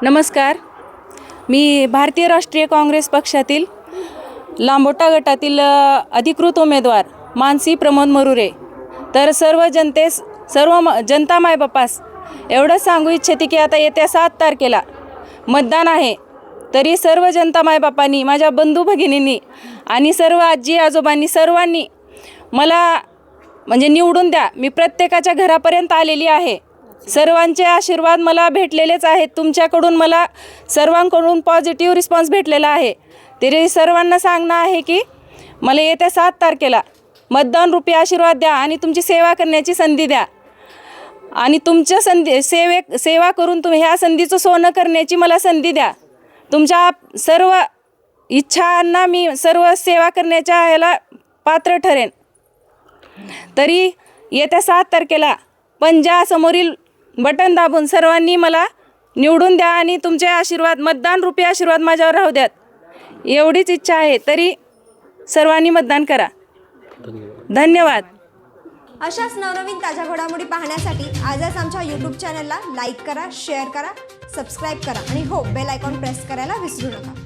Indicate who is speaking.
Speaker 1: नमस्कार. मी भारतीय राष्ट्रीय काँग्रेस पक्षातील लांबोटा गटातील अधिकृत उमेदवार मानसी प्रमोद मरुरे. तर सर्व जनता मायबापास एवढंच सांगू इच्छिते की आता येत्या 7 तारखेला मतदान आहे. तरी सर्व जनता मायबापांनी, माझ्या बंधू भगिनींनी आणि सर्व आजी आजोबांनी सर्वांनी मला म्हणजे निवडून द्या. मी प्रत्येकाच्या घरापर्यंत आलेली आहे. सर्वांचे आशीर्वाद मला भेटलेलेच आहेत. तुमच्याकडून मला सर्वांकडून पॉझिटिव्ह रिस्पॉन्स भेटलेला आहे. तरी सर्वांना सांगणं आहे की मला येत्या 7 तारखेला मतदान रूपी आशीर्वाद द्या आणि तुमची सेवा करण्याची संधी द्या. आणि तुमच्या सेवा करून तुम्ही ह्या संधीचं सोनं करण्याची मला संधी द्या. तुमच्या सर्व इच्छांना मी सर्व सेवा करण्याच्या ह्याला पात्र ठरेन. तरी येत्या 7 तारखेला पंजासमोरील बटन दाबून सर्वांनी मला निवडून द्या आणि तुमचे आशीर्वाद, मतदान रूपी आशीर्वाद माझ्यावर राहू द्यात, एवढीच इच्छा आहे. तरी सर्वांनी मतदान करा. धन्यवाद.
Speaker 2: अशाच नवनवीन ताज्या घडामोडी पाहण्यासाठी आजच आमच्या यूट्यूब चॅनलला लाईक करा, शेअर करा, सबस्क्राईब करा आणि हो, बेल आयकॉन प्रेस करायला विसरू नका.